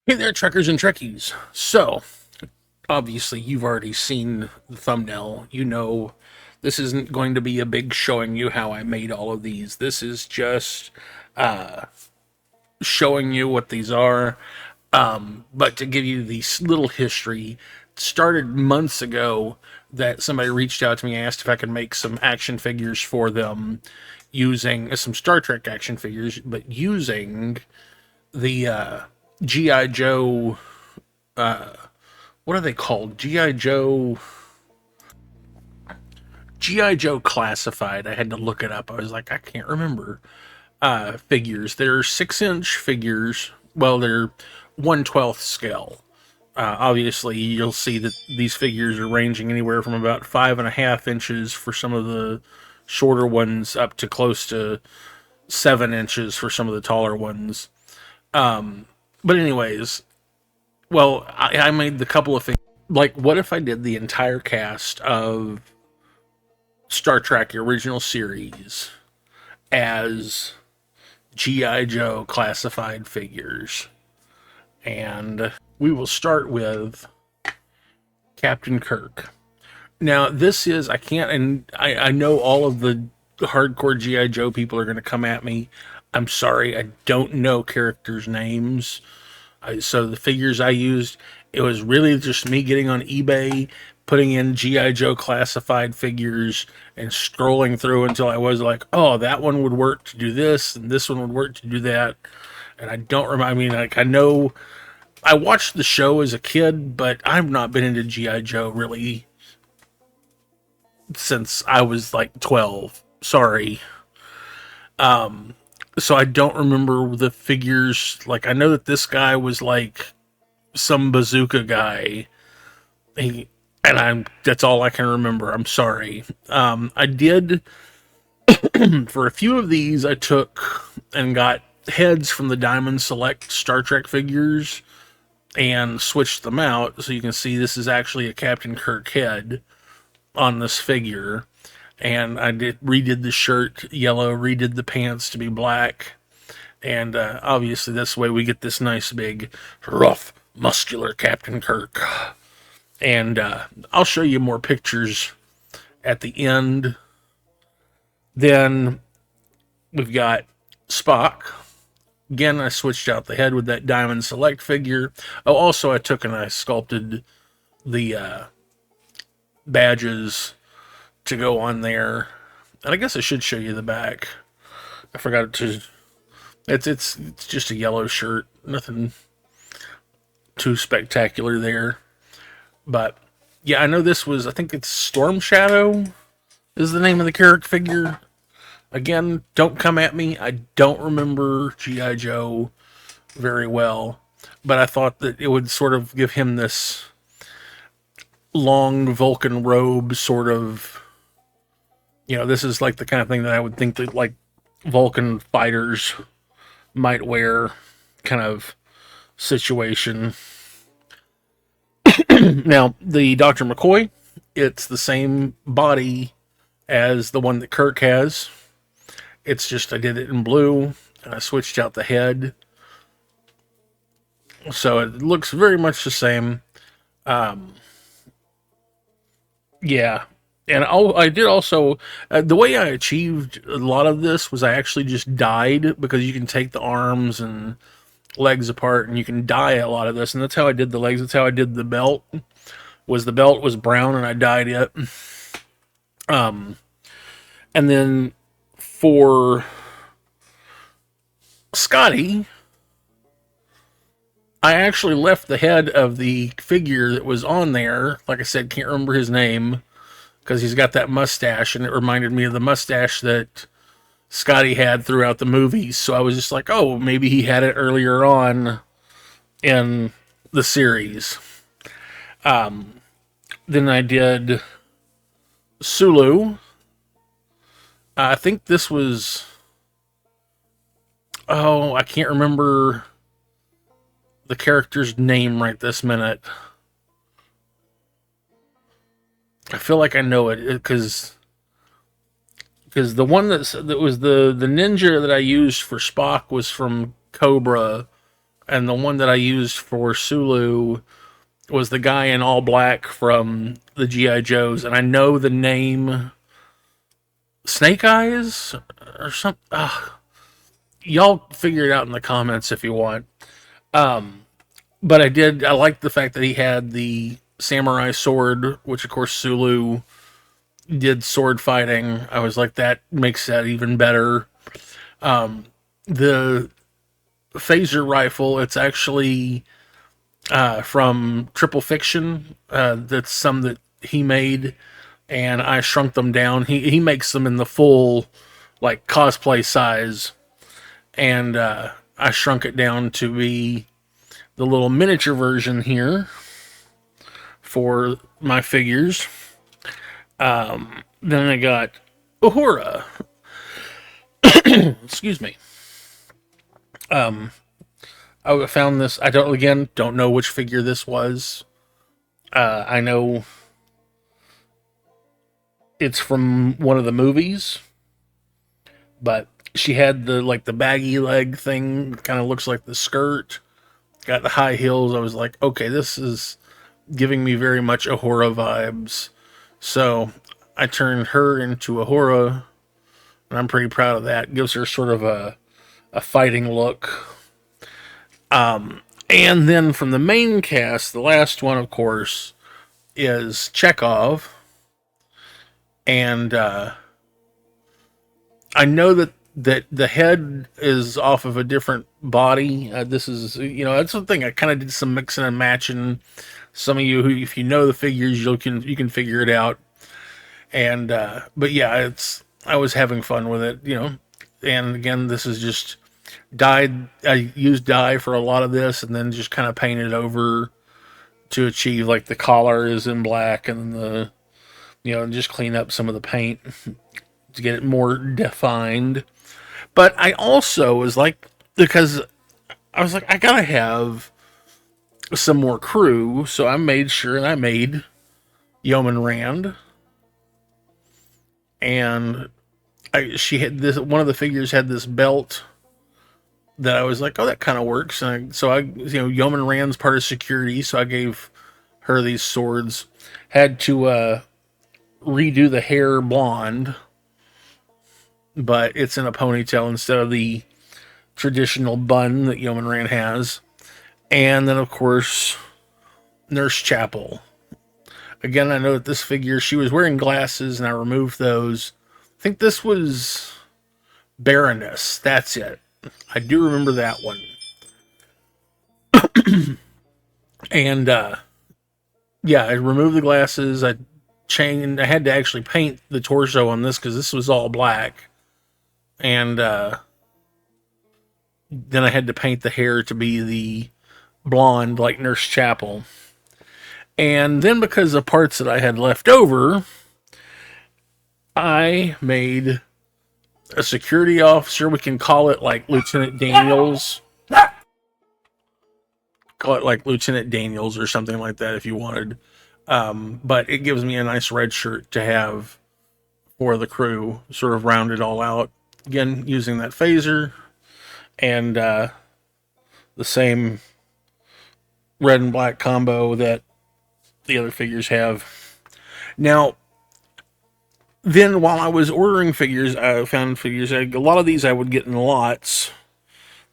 Hey there, Trekkers and Trekkies. So, obviously, you've already seen the thumbnail. You know this isn't going to be a big showing you how I made all of these. This is just showing you what these are. But to give you the little history, it started months ago that somebody reached out to me and asked if I could make some action figures for them using some Star Trek action figures, but using the G.I. Joe, what are they called? G.I. Joe Classified. I had to look it up. I was like, I can't remember. Figures. They're 6-inch figures. Well, they're 1/12 scale. Obviously, you'll see that these figures are ranging anywhere from about 5.5 inches for some of the shorter ones up to close to 7 inches for some of the taller ones. But anyways, well, I made the couple of things. Like, what if I did the entire cast of Star Trek original series as G.I. Joe classified figures? And we will start with Captain Kirk. Now, this is, I can't, and I know all of the hardcore G.I. Joe people are going to come at me. I'm sorry, I don't know characters' names. So the figures I used, it was really just me getting on eBay, putting in G.I. Joe classified figures, and scrolling through until I was like, oh, that one would work to do this, and this one would work to do that. And I don't remember, I mean, like, I know I watched the show as a kid, but I've not been into G.I. Joe really since I was like 12. Sorry. So I don't remember the figures. Like, I know that this guy was like some bazooka guy. And that's all I can remember. I'm sorry. I did for a few of these. I took and got heads from the Diamond Select Star Trek figures and switched them out, so you can see this is actually a Captain Kirk head on this figure. And I redid the shirt yellow, redid the pants to be black, and obviously this way we get this nice big rough muscular Captain Kirk. And I'll show you more pictures at the end. Then we've got Spock. Again, I switched out the head with that Diamond Select figure. Oh, also I took and I sculpted the badges to go on there. And I guess I should show you the back. I forgot to. It's just a yellow shirt. Nothing too spectacular there. But yeah, I know this was. I think it's Storm Shadow is the name of the character figure. Again, don't come at me. I don't remember G.I. Joe very well, but I thought that it would sort of give him this long Vulcan robe, sort of. This is like the kind of thing that I would think that like Vulcan fighters might wear, kind of situation. Now, the Dr. McCoy, it's the same body as the one that Kirk has. It's just I did it in blue and I switched out the head. So it looks very much the same. Yeah. And I did also, the way I achieved a lot of this was I actually just dyed, because you can take the arms and legs apart and you can dye a lot of this. And that's how I did the legs. That's how I did the belt. The belt was brown and I dyed it. And then for Scotty, I actually left the head of the figure that was on there. Like I said, can't remember his name because he's got that mustache, and it reminded me of the mustache that Scotty had throughout the movies. So I was just like, oh, maybe he had it earlier on in the series. Then I did Sulu. I think this was. Oh, I can't remember the character's name right this minute. I feel like I know it because the one that was the ninja that I used for Spock was from Cobra. and the one that I used for Sulu was the guy in all black from the GI Joes, and I know the name Snake Eyes or something. Y'all figure it out in the comments if you want. But I liked the fact that he had the samurai sword, which of course Sulu did sword fighting. I was like, that makes that even better. The phaser rifle, it's actually from Triple Fiction. That's some that he made, and I shrunk them down. He makes them in the full, like, cosplay size, and I shrunk it down to be the little miniature version here for my figures. Then I got Uhura. Excuse me. I found this. I don't know which figure this was. I know it's from one of the movies, but she had the baggy leg thing. Kind of looks like the skirt. Got the high heels. I was like, okay, this is giving me very much Ahura vibes. So I turned her into Ahura, and I'm pretty proud of that. Gives her sort of a fighting look. And then from the main cast, the last one, of course, is Chekhov. And I know that the head is off of a different body. This is, that's the thing. I kind of did some mixing and matching. Some of you, who, if you know the figures, you can figure it out. And but yeah, I was having fun with it, And again, this is just dyed. I used dye for a lot of this, and then just kind of painted over to achieve, like, the collar is in black, and just clean up some of the paint to get it more defined. But I also was like, because I was like, I gotta have some more crew, so I made sure, and I made Yeoman Rand, and she had this. One of the figures had this belt that I was like, oh, that kind of works. And Yeoman Rand's part of security, so I gave her these swords. Had to redo the hair blonde, but it's in a ponytail instead of the traditional bun that Yeoman Rand has. And then, of course, Nurse Chapel. Again, I know that this figure, she was wearing glasses, and I removed those. I think this was Baroness. That's it. I do remember that one. And, yeah, I removed the glasses. I had to actually paint the torso on this because this was all black. And, then I had to paint the hair to be the blonde, like Nurse Chapel. And then, because of parts that I had left over, I made a security officer. We can call it like Lieutenant Daniels. Call it like Lieutenant Daniels or something like that if you wanted. But it gives me a nice red shirt to have for the crew, sort of round it all out. Again, using that phaser and the same red and black combo that the other figures have. Now, then while I was ordering figures, I found figures. A lot of these I would get in lots,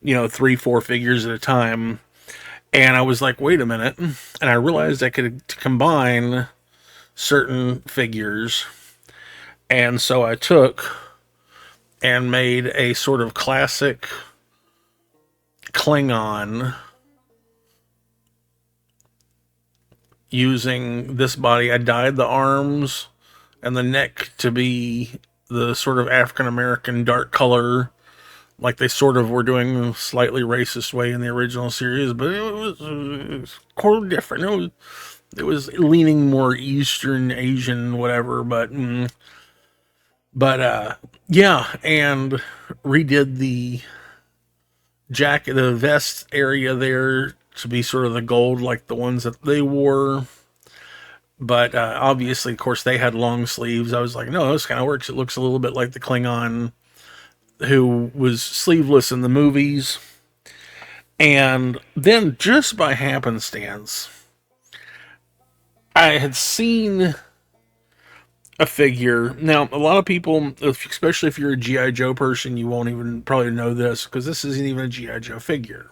3-4 figures at a time. And I was like, wait a minute. And I realized I could combine certain figures. And so I took and made a sort of classic Klingon using this body. I dyed the arms and the neck to be the sort of African American dark color, like they sort of were doing a slightly racist way in the original series, but it was quite different. It was leaning more Eastern Asian, whatever. But yeah, and redid the jacket, the vest area there to be sort of the gold, like the ones that they wore. But obviously, of course, they had long sleeves. I was like, no, this kind of works. It looks a little bit like the Klingon who was sleeveless in the movies. And then, just by happenstance, I had seen a figure. Now, a lot of people, especially if you're a G.I. Joe person, you won't even probably know this because this isn't even a G.I. Joe figure.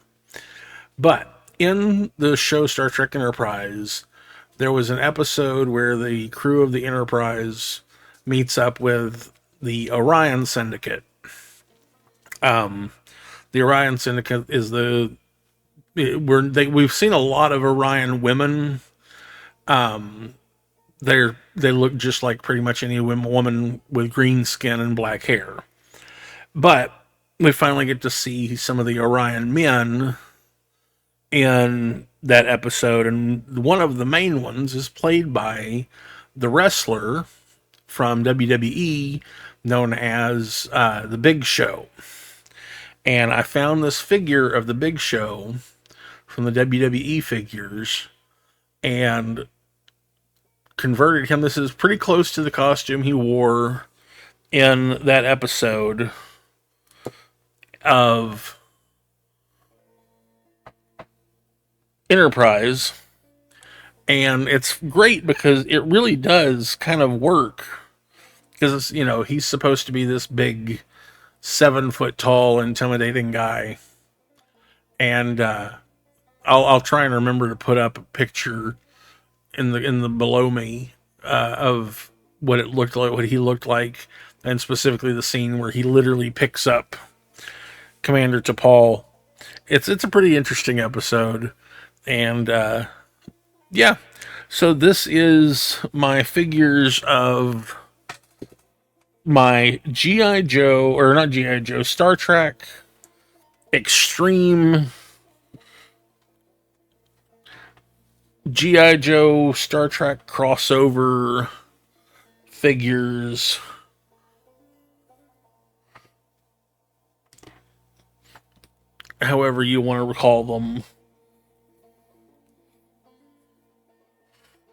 But in the show Star Trek Enterprise, there was an episode where the crew of the Enterprise meets up with the Orion Syndicate. The Orion Syndicate is we've seen a lot of Orion women. They look just like pretty much any woman with green skin and black hair. But we finally get to see some of the Orion men in that episode, and one of the main ones is played by the wrestler from WWE known as the Big Show. And I found this figure of the Big Show from the WWE figures and converted him. This is pretty close to the costume he wore in that episode of Enterprise. And it's great because it really does kind of work. Because, he's supposed to be this big, 7-foot tall, intimidating guy. And I'll try and remember to put up a picture in the below me of what it looked like, what he looked like, and specifically the scene where he literally picks up Commander T'Pol. It's a pretty interesting episode, and yeah. So this is my figures of my G.I. Joe, or not G.I. Joe, Star Trek Extreme G.I. Joe Star Trek crossover figures. However you want to recall them.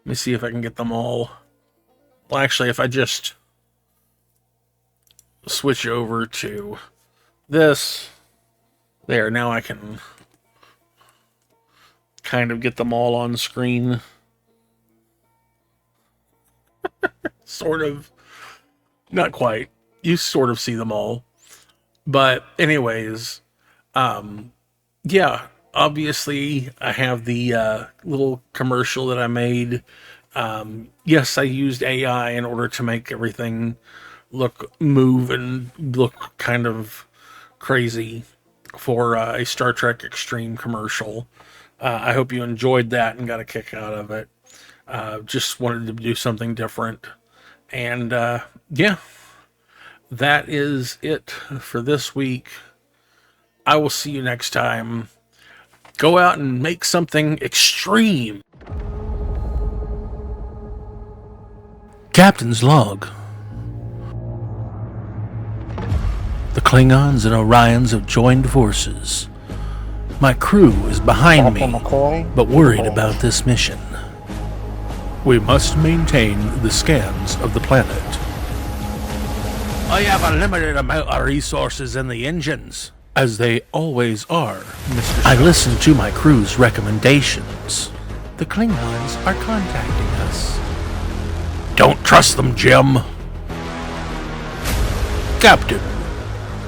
Let me see if I can get them all. Well, actually, if I just switch over to this, there, now I can kind of get them all on screen. Sort of. Not quite. You sort of see them all. But anyways, yeah, obviously I have the little commercial that I made. Yes, I used AI in order to make everything move and look kind of crazy for a Star Trek Extreme commercial. I hope you enjoyed that and got a kick out of it. Just wanted to do something different. And yeah, that is it for this week. I will see you next time. Go out and make something extreme. Captain's log. The Klingons and Orions have joined forces. My crew is behind me, McCoy, but worried about this mission. We must maintain the scans of the planet. I have a limited amount of resources in the engines, as they always are, Mr. I listened to my crew's recommendations. The Klingons are contacting us. Don't trust them, Jim. Captain,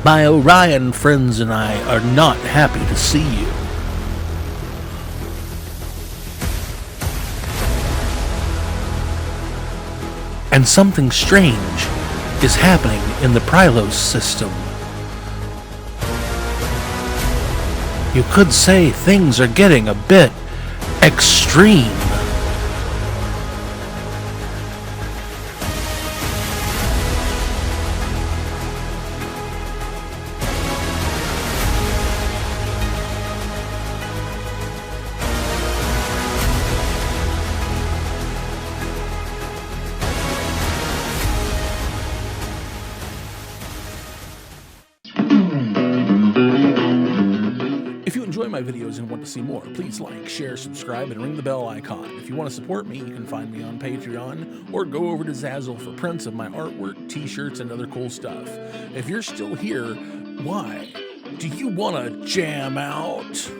my Orion friends and I are not happy to see you. And something strange is happening in the Prylos system. You could say things are getting a bit extreme. If you enjoy my videos and want to see more, please like, share, subscribe, and ring the bell icon. If you want to support me, you can find me on Patreon or go over to Zazzle for prints of my artwork, t-shirts, and other cool stuff. If you're still here, why? Do you want to jam out?